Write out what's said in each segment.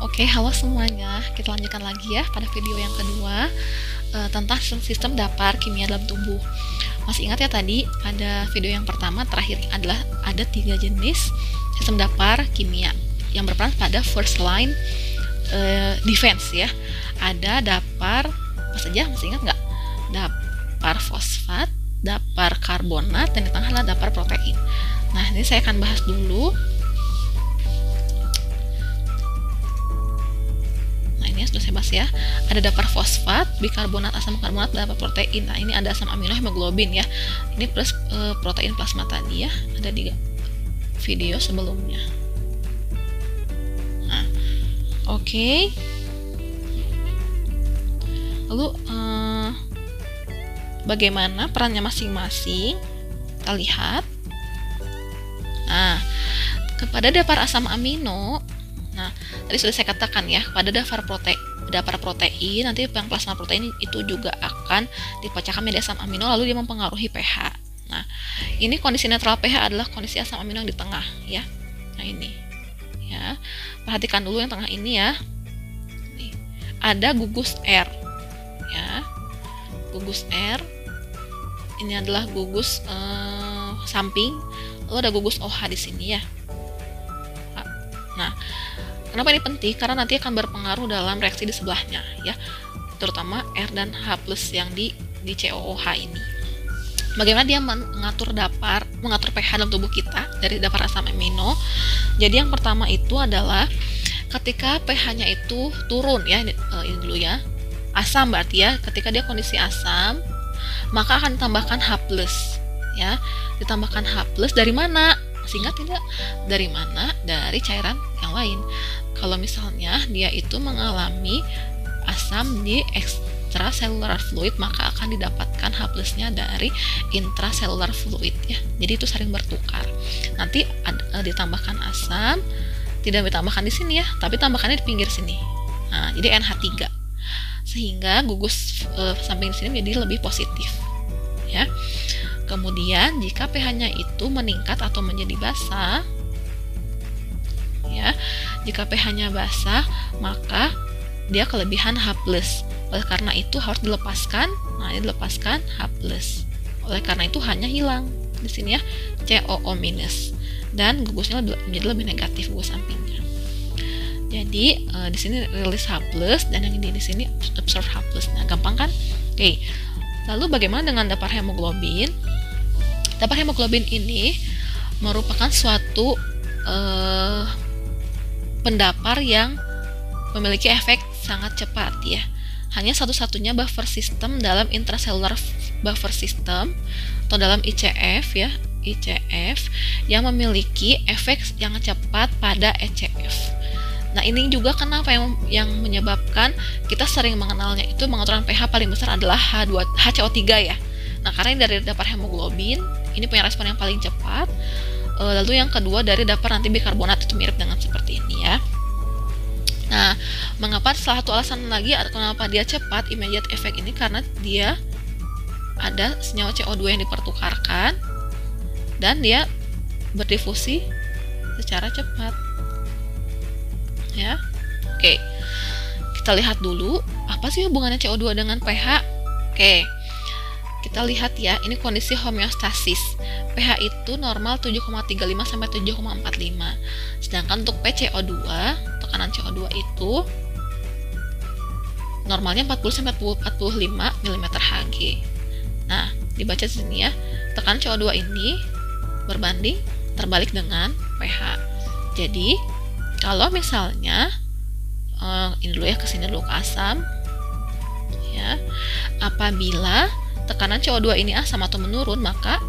Oke, halo semuanya. Kita lanjutkan lagi ya pada video yang kedua tentang sistem dapur kimia dalam tubuh. Masih ingat ya tadi pada video yang pertama terakhir adalah ada 3 jenis sistem dapur kimia yang berperan pada first line defense ya. Ada dapur apa saja? Masih ingat nggak? Dapur fosfat, dapur karbonat, dan di tengah adalah dapur protein. Nah, ini saya akan bahas dulu. Sudah saya bahas ya. Ada dapur fosfat, bikarbonat, asam karbonat, dapur protein. Nah, ini ada asam amino hemoglobin ya. Ini plus protein plasma tadi ya. Ada di video sebelumnya. Nah, oke. Lalu bagaimana perannya masing-masing? Kita lihat. Nah, kepada dapur asam amino, nah, tadi sudah saya katakan ya, pada dapur protein nanti yang plasma protein itu juga akan dipecahkan menjadi asam amino lalu dia mempengaruhi pH. Nah, ini kondisi netral pH adalah kondisi asam amino yang di tengah ya. Nah, ini ya. Perhatikan dulu yang tengah ini ya. Nih, ada gugus R ya. Gugus R ini adalah gugus samping, lalu ada gugus OH di sini ya. Nah, kenapa ini penting? Karena nanti akan berpengaruh dalam reaksi di sebelahnya ya, terutama R dan H+ yang di COOH ini. Bagaimana dia mengatur pH dalam tubuh kita dari dapur asam amino? Jadi yang pertama itu adalah ketika pH-nya itu turun ya, ini dulu ya. Asam berarti ya, ketika dia kondisi asam, maka akan ditambahkan H+ ya. Ditambahkan H+ dari mana? Sehingga tidak dari mana? Dari cairan yang lain. Kalau misalnya dia itu mengalami asam di extracellular fluid, maka akan didapatkan H+-nya dari intracellular fluid ya. Jadi itu sering bertukar. Nanti ditambahkan asam, tidak ditambahkan di sini ya, tapi tambahkannya di pinggir sini. Nah, jadi NH3. Sehingga gugus samping sini menjadi lebih positif ya. Kemudian jika pH-nya itu meningkat atau menjadi basah ya, jika pH-nya basah maka dia kelebihan H+. Oleh karena itu harus dilepaskan. Nah, ini dilepaskan H+. Oleh karena itu hanya hilang di sini ya, COO- dan gugusnya menjadi lebih negatif gugus sampingnya. Jadi di sini rilis H+, dan yang di sini absorb H+. Nah, gampang kan? Oke. Lalu bagaimana dengan dapur hemoglobin? Dapur hemoglobin ini merupakan suatu pendapur yang memiliki efek sangat cepat ya. Hanya satu-satunya buffer system dalam intracellular buffer system atau dalam ICF ya, ICF yang memiliki efek yang cepat pada ECF. Nah, ini juga kenapa yang menyebabkan kita sering mengenalnya itu pengaturan pH paling besar adalah HCO3 ya. Nah, karena ini dari dapur hemoglobin, ini punya respon yang paling cepat. Lalu yang kedua dari dapur nanti bikarbonat, itu mirip dengan seperti ini ya. Nah, mengapa salah satu alasan lagi kenapa dia cepat immediate effect ini, karena dia ada senyawa CO2 yang dipertukarkan dan dia berdifusi secara cepat. Ya. Oke. Kita lihat dulu apa sih hubungannya CO2 dengan pH. Oke. Kita lihat ya, ini kondisi homeostasis. pH itu normal 7,35 sampai 7,45. Sedangkan untuk PCO2, tekanan CO2 itu normalnya 40 sampai 45 mm/Hg. Nah, dibaca di sini ya. Tekanan CO2 ini berbanding terbalik dengan pH. Jadi, kalau misalnya ini dulu ya, kesini dulu ke asam ya. Apabila tekanan CO2 ini asam atau menurun, maka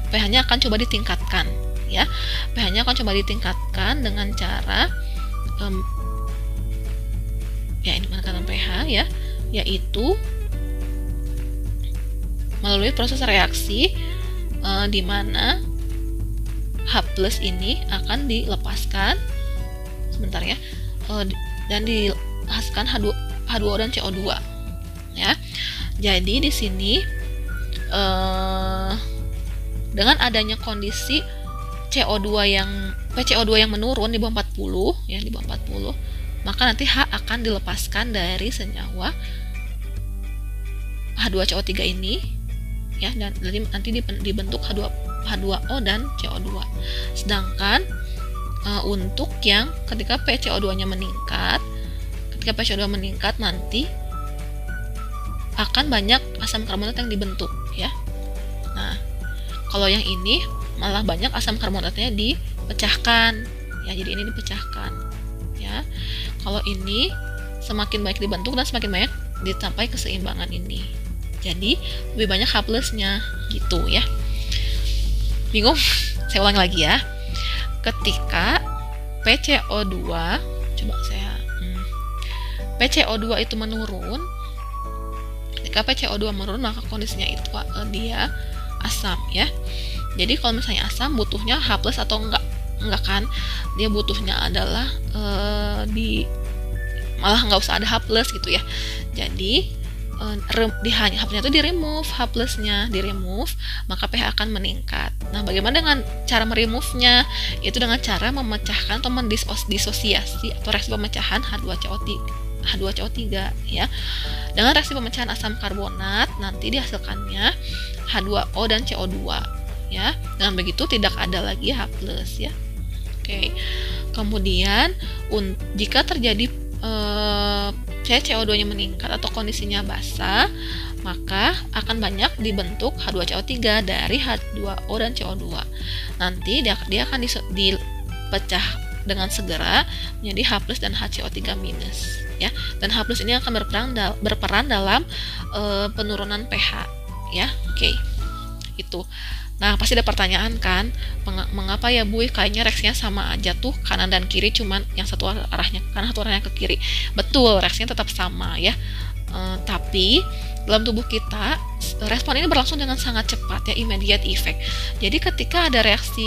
pH-nya akan coba ditingkatkan ya. pH-nya akan coba ditingkatkan dengan cara ya, ini penekanan pH ya, yaitu melalui proses reaksi di mana H+ ini akan dilepaskan sebentar ya, dan dihasilkan H2O dan CO2 ya. Jadi di sini dengan adanya kondisi CO2 yang PCO2 yang menurun di bawah 40 ya, di bawah 40, maka nanti H akan dilepaskan dari senyawa H2CO3 ini ya, dan nanti dibentuk H2O dan CO2. Sedangkan untuk yang ketika PCO2-nya meningkat, nanti akan banyak asam karbonat yang dibentuk ya. Nah, kalau yang ini malah banyak asam karbonatnya dipecahkan ya, jadi ini dipecahkan ya. Kalau ini semakin banyak dibentuk dan semakin banyak dicapai keseimbangan ini, jadi lebih banyak H plusnya gitu ya. Bingung? Saya ulang lagi ya. Ketika PCO2 PCO2 itu menurun, ketika PCO2 menurun maka kondisinya itu dia asam ya. Jadi kalau misalnya asam butuhnya H plus atau enggak kan, dia butuhnya adalah malah nggak usah ada H plus gitu ya. Jadi H nya itu di remove, H plusnya di remove, maka pH akan meningkat. Nah, bagaimana dengan cara meremove-nya? Itu dengan cara memecahkan atau mendisosiasi atau reaksi pemecahan H2CO3 ya. Dengan reaksi pemecahan asam karbonat nanti dihasilkannya H2O dan CO2 ya. Dengan begitu tidak ada lagi H plus ya. Oke. Kemudian jika terjadi CO2-nya meningkat atau kondisinya basah, maka akan banyak dibentuk H2CO3 dari H2O dan CO2. Nanti dia akan dipecah dengan segera menjadi H plus dan HCO3 minus ya. Dan H plus ini akan berperan dalam penurunan pH ya. Oke. Itu. Nah, pasti ada pertanyaan kan, mengapa ya Bu, kayaknya reaksinya sama aja tuh, kanan dan kiri, cuman yang satu arahnya ke kanan, satu arahnya ke kiri. Betul, reaksinya tetap sama ya. Tapi dalam tubuh kita respon ini berlangsung dengan sangat cepat ya, immediate effect. Jadi ketika ada reaksi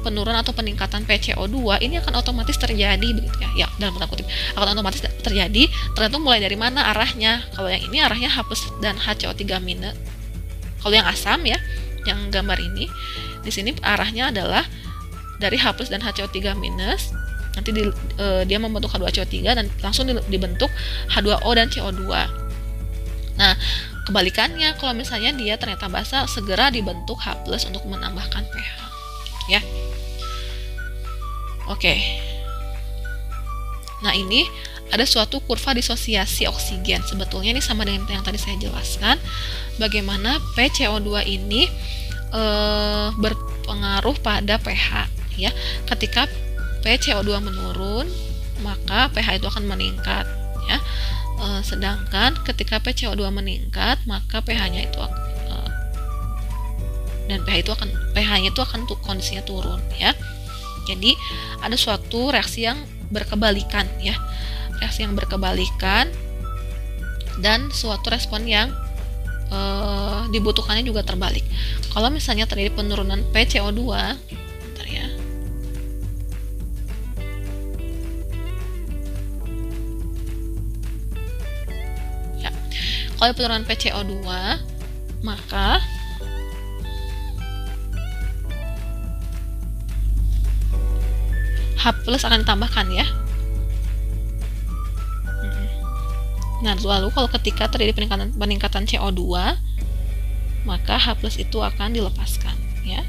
penurunan atau peningkatan PCO2, ini akan otomatis terjadi begitu ya. Ya, dalam tanda kutip, akan otomatis terjadi, tergantung mulai dari mana arahnya. Kalau yang ini arahnya H plus dan HCO3 minus. Kalau yang asam ya, yang gambar ini, di sini arahnya adalah dari H plus dan HCO3 minus, nanti dia membentuk H2CO3 dan langsung dibentuk H2O dan CO2. Nah, kebalikannya, kalau misalnya dia ternyata basah, segera dibentuk H plus untuk menambahkan pH ya. Oke. Nah, ini ada suatu kurva disosiasi oksigen. Sebetulnya ini sama dengan yang tadi saya jelaskan, bagaimana PCO2 ini berpengaruh pada pH ya. Ketika PCO2 menurun, maka pH itu akan meningkat ya. Sedangkan ketika PCO2 meningkat, maka pH-nya itu pH-nya itu akan kondisinya turun ya. Jadi ada suatu reaksi yang berkebalikan ya. Reaksi yang berkebalikan dan suatu respon yang dibutuhkannya juga terbalik. Kalau misalnya terjadi penurunan PCO2, bentar ya. Ya. Kalau penurunan PCO2, maka H plus akan ditambahkan ya. Nah, lalu kalau ketika terjadi peningkatan CO2, maka H plus itu akan dilepaskan ya.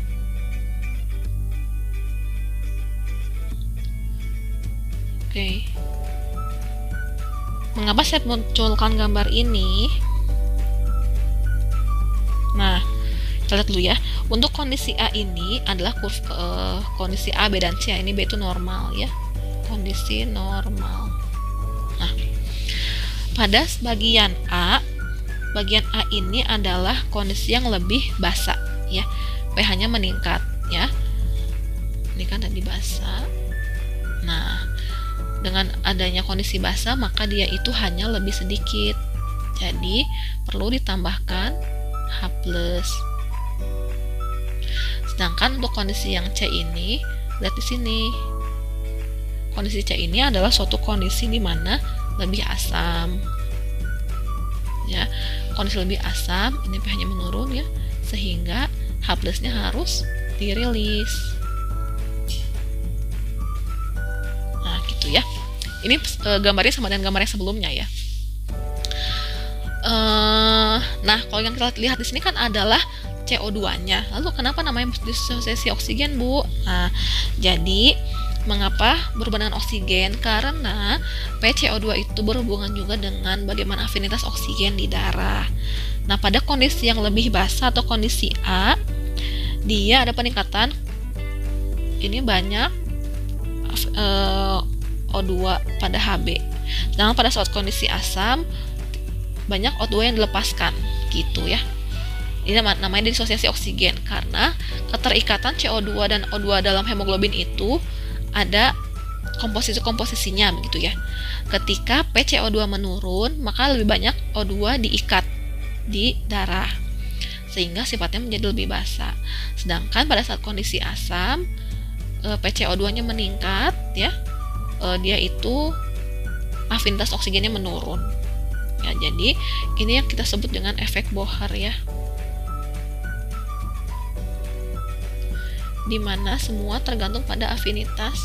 Oke. Mengapa saya munculkan gambar ini? Nah, kita lihat dulu ya. Untuk kondisi A ini adalah kondisi A, B, dan C. Ini B itu normal ya. Kondisi normal. Nah, pada bagian A ini adalah kondisi yang lebih basah ya. pH-nya meningkat ya. Ini kan tadi basah. Nah, dengan adanya kondisi basah maka dia itu hanya lebih sedikit. Jadi, perlu ditambahkan H plus. Sedangkan untuk kondisi yang C ini, lihat di sini. Kondisi C ini adalah suatu kondisi di mana lebih asam. Ya, kondisi lebih asam, ini pH-nya menurun ya, sehingga H+-nya harus dirilis. Ini gambarnya sama dengan gambar yang sebelumnya ya. Nah, kalau yang kita lihat di sini kan adalah CO2-nya. Lalu kenapa namanya disosiasi oksigen, Bu? Nah, jadi mengapa berhubungan dengan oksigen? Karena PCO2 itu berhubungan juga dengan bagaimana afinitas oksigen di darah. Nah, pada kondisi yang lebih basah atau kondisi A, dia ada peningkatan ini banyak O2 pada Hb. Sedangkan pada saat kondisi asam banyak O2 yang dilepaskan gitu ya. Ini namanya disosiasi oksigen karena keterikatan CO2 dan O2 dalam hemoglobin itu ada komposisinya begitu ya. Ketika PCO2 menurun, maka lebih banyak O2 diikat di darah sehingga sifatnya menjadi lebih basa. Sedangkan pada saat kondisi asam, PCO2-nya meningkat ya. Dia itu afinitas oksigennya menurun. Ya, jadi ini yang kita sebut dengan efek Bohr ya. Di mana semua tergantung pada afinitas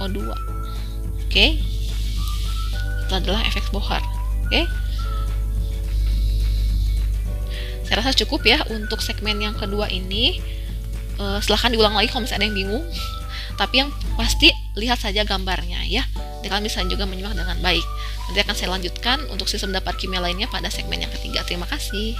O2. Oke. Itu adalah efek Bohr. Oke. Saya rasa cukup ya untuk segmen yang kedua ini. Silahkan diulang lagi kalau misalnya ada yang bingung. Tapi yang pasti lihat saja gambarnya ya. Dan kalian bisa juga menyimak dengan baik. Nanti akan saya lanjutkan untuk sistem dapur kimia lainnya pada segmen yang ketiga. Terima kasih.